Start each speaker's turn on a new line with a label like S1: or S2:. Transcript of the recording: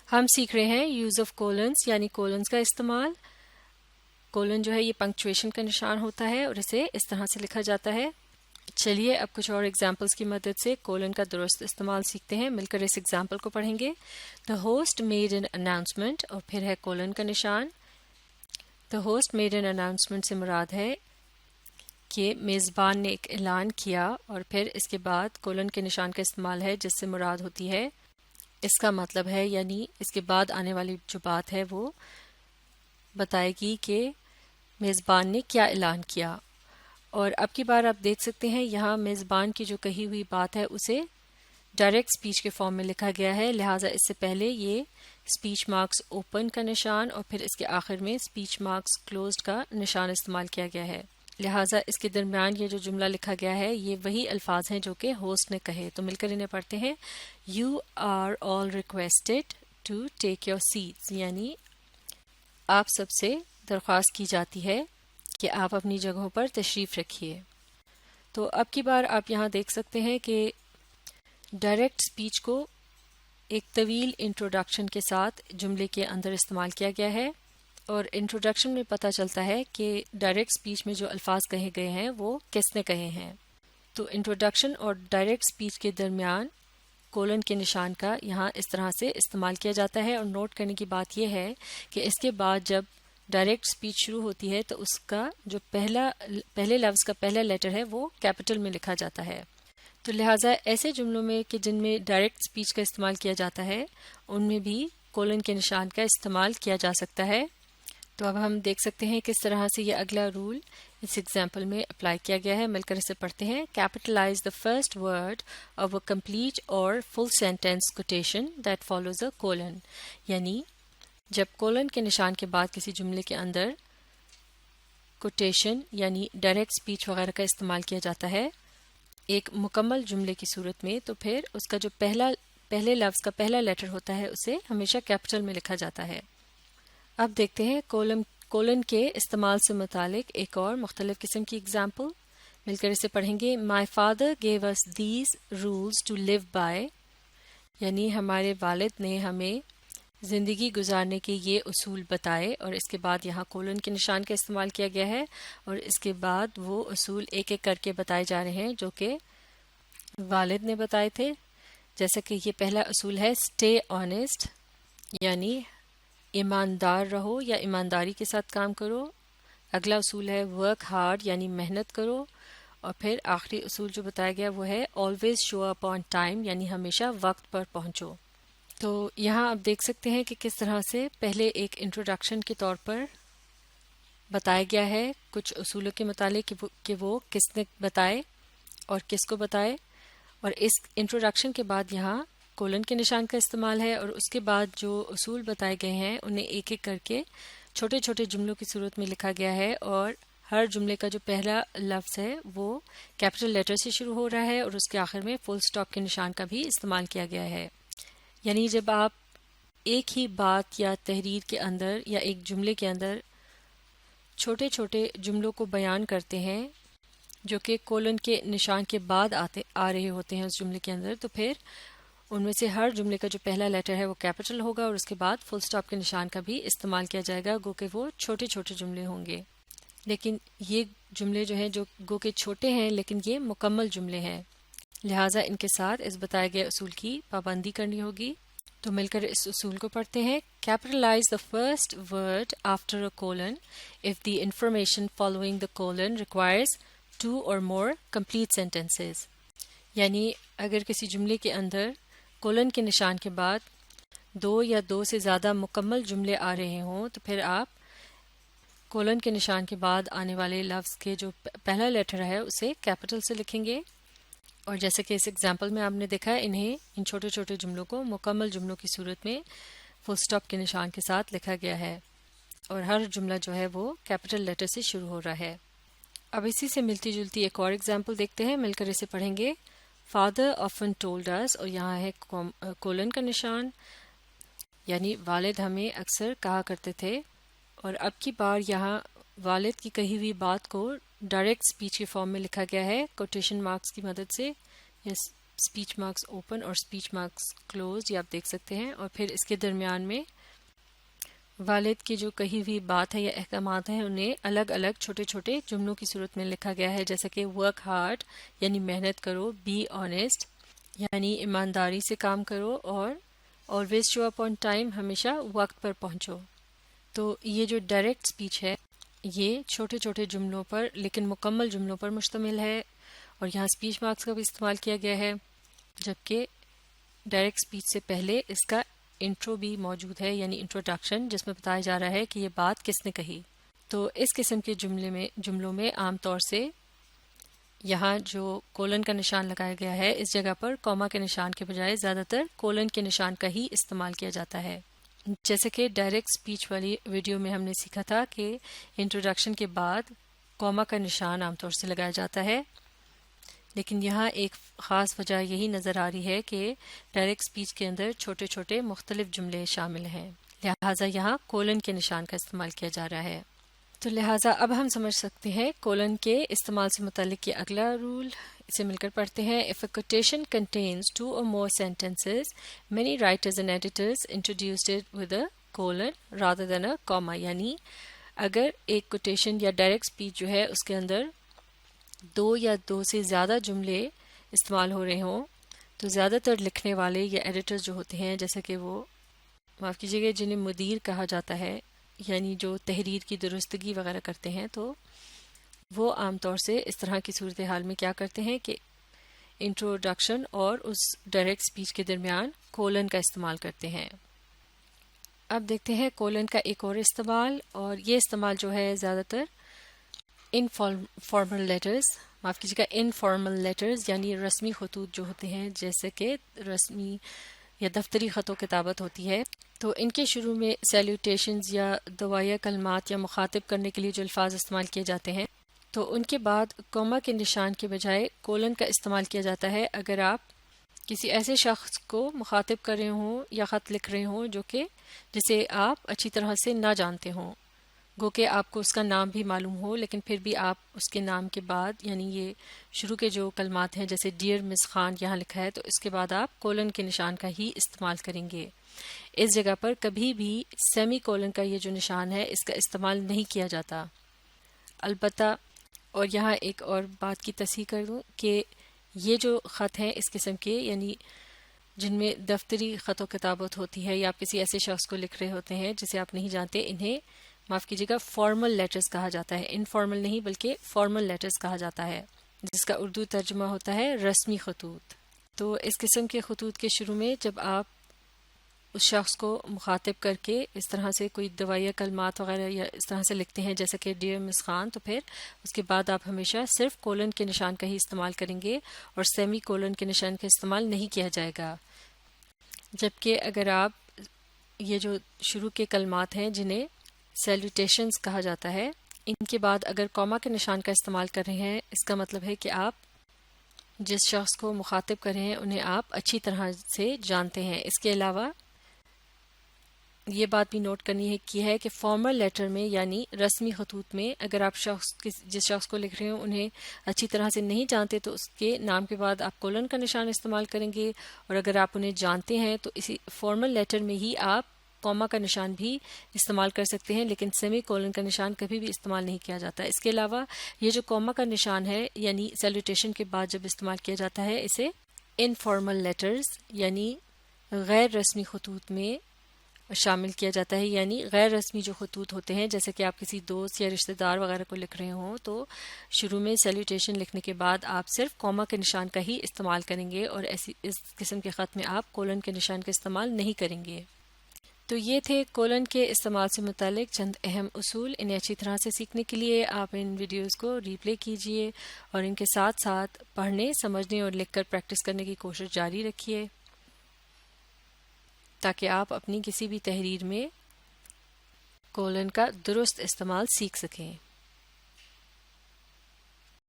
S1: ہم سیکھ رہے ہیں یوز آف کولنس یعنی کولنس کا استعمال. کولن جو ہے یہ پنکچویشن کا نشان ہوتا ہے اور اسے اس طرح سے لکھا جاتا ہے. چلیے اب کچھ اور ایگزامپلس کی مدد سے کولن کا درست استعمال سیکھتے ہیں. مل کر اس ایگزامپل کو پڑھیں گے. The host made an announcement اور پھر ہے کولن کا نشان. The host made an announcement سے مراد ہے کہ میزبان نے ایک اعلان کیا اور پھر اس کے بعد کولن کے نشان کا استعمال ہے جس سے مراد ہوتی ہے اس کا مطلب ہے، یعنی اس کے بعد آنے والی جو بات ہے وہ بتائے گی کہ میزبان نے کیا اعلان کیا. اور اب کی بار آپ دیکھ سکتے ہیں یہاں میزبان کی جو کہی ہوئی بات ہے اسے ڈائریکٹ سپیچ کے فارم میں لکھا گیا ہے، لہٰذا اس سے پہلے یہ سپیچ مارکس اوپن کا نشان اور پھر اس کے آخر میں سپیچ مارکس کلوزڈ کا نشان استعمال کیا گیا ہے. لہٰذا اس کے درمیان یہ جو جملہ لکھا گیا ہے یہ وہی الفاظ ہیں جو کہ ہوسٹ نے کہے. تو مل کر انہیں پڑھتے ہیں. You are all requested to take your seats, یعنی آپ سب سے درخواست کی جاتی ہے کہ آپ اپنی جگہوں پر تشریف رکھیے. تو اب کی بار آپ یہاں دیکھ سکتے ہیں کہ ڈائریکٹ سپیچ کو ایک طویل انٹروڈکشن کے ساتھ جملے کے اندر استعمال کیا گیا ہے، اور انٹروڈکشن میں پتہ چلتا ہے کہ ڈائریکٹ سپیچ میں جو الفاظ کہے گئے ہیں وہ کس نے کہے ہیں. تو انٹروڈکشن اور ڈائریکٹ سپیچ کے درمیان کولن کے نشان کا یہاں اس طرح سے استعمال کیا جاتا ہے. اور نوٹ کرنے کی بات یہ ہے کہ اس کے بعد جب ڈائریکٹ سپیچ شروع ہوتی ہے تو اس کا جو پہلے لفظ کا پہلا لیٹر ہے وہ کیپٹل میں لکھا جاتا ہے. تو لہٰذا ایسے جملوں میں کہ جن میں ڈائریکٹ سپیچ کا استعمال کیا جاتا ہے ان میں بھی کولن کے نشان کا استعمال کیا جا سکتا ہے. تو اب ہم دیکھ سکتے ہیں کس طرح سے یہ اگلا رول اس ایگزامپل میں اپلائی کیا گیا ہے. مل کر اسے پڑھتے ہیں. Capitalize the first word of a complete اور full sentence quotation that follows a colon, یعنی جب کولن کے نشان کے بعد کسی جملے کے اندر کوٹیشن یعنی ڈائریکٹ سپیچ وغیرہ کا استعمال کیا جاتا ہے ایک مکمل جملے کی صورت میں، تو پھر اس کا جو پہلے لفظ کا پہلا لیٹر ہوتا ہے اسے ہمیشہ کیپٹل میں لکھا جاتا ہے. اب دیکھتے ہیں کولن کے استعمال سے متعلق ایک اور مختلف قسم کی اگزامپل. مل کر اسے پڑھیں گے. My father gave us these rules to live by, یعنی ہمارے والد نے ہمیں زندگی گزارنے کے یہ اصول بتائے، اور اس کے بعد یہاں کولن کے نشان کا استعمال کیا گیا ہے اور اس کے بعد وہ اصول ایک ایک کر کے بتائے جا رہے ہیں جو کہ والد نے بتائے تھے. جیسا کہ یہ پہلا اصول ہے اسٹے آنیسٹ، یعنی ایماندار رہو یا ایمانداری کے ساتھ کام کرو. اگلا اصول ہے ورک ہارڈ، یعنی محنت کرو. اور پھر آخری اصول جو بتایا گیا وہ ہے always show up on time, یعنی ہمیشہ وقت پر پہنچو. تو یہاں آپ دیکھ سکتے ہیں کہ کس طرح سے پہلے ایک انٹروڈکشن کے طور پر بتایا گیا ہے کچھ اصولوں کے متعلق کہ وہ کس نے بتائے اور کس کو بتائے، اور اس انٹروڈکشن کے بعد یہاں کولن کے نشان کا استعمال ہے، اور اس کے بعد جو اصول بتائے گئے ہیں انہیں ایک ایک کر کے چھوٹے چھوٹے جملوں کی صورت میں لکھا گیا ہے، اور ہر جملے کا جو پہلا لفظ ہے وہ کیپٹل لیٹر سے شروع ہو رہا ہے اور اس کے آخر میں فل سٹاپ کے نشان کا بھی استعمال کیا گیا ہے. یعنی جب آپ ایک ہی بات یا تحریر کے اندر یا ایک جملے کے اندر چھوٹے چھوٹے جملوں کو بیان کرتے ہیں جو کہ کولن کے نشان کے بعد آ رہے ہوتے ہیں اس جملے کے اندر، تو پھر ان میں سے ہر جملے کا جو پہلا لیٹر ہے وہ کیپٹل ہوگا اور اس کے بعد فل سٹاپ کے نشان کا بھی استعمال کیا جائے گا، گو کہ وہ چھوٹے چھوٹے جملے ہوں گے. لیکن یہ جملے جو ہیں جو گو کہ چھوٹے ہیں لیکن یہ مکمل جملے ہیں، لہٰذا ان کے ساتھ اس بتائے گئے اصول کی پابندی کرنی ہوگی. تو مل کر اس اصول کو پڑھتے ہیں. Capitalize the first word after a colon if the information following the colon requires 2 or more complete sentences، یعنی اگر کسی جملے کے اندر کولن کے نشان کے بعد 2 یا 2 سے زیادہ مکمل جملے آ رہے ہوں تو پھر آپ کولن کے نشان کے بعد آنے والے لفظ کے جو پہلا لیٹر ہے اسے کیپٹل سے لکھیں گے. اور جیسے کہ اس ایگزامپل میں آپ نے دیکھا ان چھوٹے چھوٹے جملوں کو مکمل جملوں کی صورت میں فل سٹاپ کے نشان کے ساتھ لکھا گیا ہے، اور ہر جملہ جو ہے وہ کیپٹل لیٹر سے شروع ہو رہا ہے. اب اسی سے ملتی جلتی ایک اور ایگزامپل دیکھتے ہیں. مل کر اسے پڑھیں گے. فادر آفن ٹولڈ اس، اور یہاں ہے کولن کا نشان، یعنی والد ہمیں اکثر کہا کرتے تھے. اور اب کی بار یہاں والد کی کہی ہوئی بات کو ڈائریکٹ سپیچ کے فارم میں لکھا گیا ہے کوٹیشن مارکس کی مدد سے. اسپیچ مارکس اوپن اور اسپیچ مارکس کلوز، یہ آپ دیکھ سکتے ہیں، اور پھر اس کے درمیان میں والد کی جو کہی ہوئی بات ہے یا احکامات ہیں انہیں الگ الگ چھوٹے چھوٹے جملوں کی صورت میں لکھا گیا ہے، جیسا کہ ورک ہارڈ یعنی محنت کرو، بی آنیسٹ یعنی ایمانداری سے کام کرو، اور always show up on time, ہمیشہ وقت پر پہنچو۔ تو یہ جو ڈائریکٹ اسپیچ ہے یہ چھوٹے چھوٹے جملوں پر لیکن مکمل جملوں پر مشتمل ہے، اور یہاں اسپیچ مارکس کا بھی استعمال کیا گیا ہے، جبکہ ڈائریکٹ اسپیچ سے پہلے اس کا انٹرو بھی موجود ہے، یعنی انٹروڈکشن، جس میں بتایا جا رہا ہے کہ یہ بات کس نے کہی۔ تو اس قسم کے جملوں میں عام طور سے یہاں جو کولن کا نشان لگایا گیا ہے اس جگہ پر کوما کے نشان کے بجائے زیادہ تر کولن کے نشان کا ہی استعمال کیا جاتا ہے۔ جیسے کہ ڈائریکٹ اسپیچ والی ویڈیو میں ہم نے سیکھا تھا کہ انٹروڈکشن کے بعد کوما کا نشان عام طور سے لگایا جاتا ہے، لیکن یہاں ایک خاص وجہ یہی نظر آ رہی ہے کہ ڈائریکٹ اسپیچ کے اندر چھوٹے چھوٹے مختلف جملے شامل ہیں، لہٰذا یہاں کولن کے نشان کا استعمال کیا جا رہا ہے۔ تو لہٰذا اب ہم سمجھ سکتے ہیں کولن کے استعمال سے متعلق یہ اگلا رول، اسے مل کر پڑھتے ہیں۔ If a quotation contains 2 or more sentences, many writers and editors introduced it with a colon rather than a comma، یعنی اگر ایک کوٹیشن یا ڈائریکٹ اسپیچ جو ہے اس کے اندر 2 یا 2 سے زیادہ جملے استعمال ہو رہے ہوں تو زیادہ تر لکھنے والے یا ایڈیٹرز جو ہوتے ہیں، جیسے کہ وہ معاف کیجیے گا جنہیں مدیر کہا جاتا ہے، یعنی جو تحریر کی درستگی وغیرہ کرتے ہیں، تو وہ عام طور سے اس طرح کی صورتحال میں کیا کرتے ہیں کہ انٹروڈکشن اور اس ڈائریکٹ اسپیچ کے درمیان کولن کا استعمال کرتے ہیں۔ اب دیکھتے ہیں کولن کا ایک اور استعمال، اور یہ استعمال جو ہے زیادہ تر انفارمل لیٹرز، معاف کیجیے گا انفارمل لیٹرز یعنی رسمی خطوط جو ہوتے ہیں، جیسے کہ رسمی یا دفتری خط و کتابت ہوتی ہے، تو ان کے شروع میں سیلیوٹیشنز یا دعائیہ کلمات یا مخاطب کرنے کے لیے جو الفاظ استعمال کیے جاتے ہیں، تو ان کے بعد کوما کے نشان کے بجائے کولن کا استعمال کیا جاتا ہے اگر آپ کسی ایسے شخص کو مخاطب کر رہے ہوں یا خط لکھ رہے ہوں جسے آپ اچھی طرح سے نہ جانتے ہوں، گو کہ آپ کو اس کا نام بھی معلوم ہو، لیکن پھر بھی آپ اس کے نام کے بعد یعنی یہ شروع کے جو کلمات ہیں جیسے ڈیئر مس خان یہاں لکھا ہے، تو اس کے بعد آپ کولن کے نشان کا ہی استعمال کریں گے۔ اس جگہ پر کبھی بھی سیمی کولن کا یہ جو نشان ہے اس کا استعمال نہیں کیا جاتا۔ البتہ اور یہاں ایک اور بات کی تصحیح کر دوں کہ یہ جو خط ہیں اس قسم کے، یعنی جن میں دفتری خط و کتابت ہوتی ہے یا آپ کسی ایسے شخص کو لکھ رہے ہوتے ہیں جسے آپ نہیں جانتے، انہیں معاف کیجیے گا فارمل لیٹرز کہا جاتا ہے، انفارمل نہیں بلکہ فارمل لیٹرز کہا جاتا ہے، جس کا اردو ترجمہ ہوتا ہے رسمی خطوط۔ تو اس قسم کے خطوط کے شروع میں جب آپ اس شخص کو مخاطب کر کے اس طرح سے کوئی دعائیہ کلمات وغیرہ یا اس طرح سے لکھتے ہیں جیسے کہ ڈیئر مس خان، تو پھر اس کے بعد آپ ہمیشہ صرف کولن کے نشان کا ہی استعمال کریں گے اور سیمی کولن کے نشان کا استعمال نہیں کیا جائے گا۔ جبکہ اگر آپ یہ جو شروع کے کلمات ہیں جنہیں سیلوٹیشنز کہا جاتا ہے، ان کے بعد اگر کوما کے نشان کا استعمال کر رہے ہیں، اس کا مطلب ہے کہ آپ جس شخص کو مخاطب کر رہے ہیں انہیں آپ اچھی طرح سے جانتے ہیں۔ اس کے علاوہ یہ بات بھی نوٹ کرنی ہے کہ فارمل لیٹر میں یعنی رسمی خطوط میں اگر آپ جس شخص کو لکھ رہے ہوں انہیں اچھی طرح سے نہیں جانتے تو اس کے نام کے بعد آپ کولن کا نشان استعمال کریں گے، اور اگر آپ انہیں جانتے ہیں تو اسی فارمل لیٹر میں ہی آپ کوما کا نشان بھی استعمال کر سکتے ہیں، لیکن سیمی کولن کا نشان کبھی بھی استعمال نہیں کیا جاتا۔ اس کے علاوہ یہ جو کوما کا نشان ہے یعنی سیلوٹیشن کے بعد جب استعمال کیا جاتا ہے، اسے انفارمل لیٹرز یعنی غیر رسمی خطوط میں شامل کیا جاتا ہے، یعنی غیر رسمی جو خطوط ہوتے ہیں جیسے کہ آپ کسی دوست یا رشتہ دار وغیرہ کو لکھ رہے ہوں تو شروع میں سیلوٹیشن لکھنے کے بعد آپ صرف کوما کے نشان کا ہی استعمال کریں گے، اور اس قسم کے خط میں آپ کولن کے نشان کا استعمال نہیں کریں گے۔ تو یہ تھے کولن کے استعمال سے متعلق چند اہم اصول۔ انہیں اچھی طرح سے سیکھنے کے لیے آپ ان ویڈیوز کو ری پلے کیجئے اور ان کے ساتھ ساتھ پڑھنے، سمجھنے اور لکھ کر پریکٹس کرنے کی کوشش جاری رکھیے تاکہ آپ اپنی کسی بھی تحریر میں کولن کا درست استعمال سیکھ سکیں۔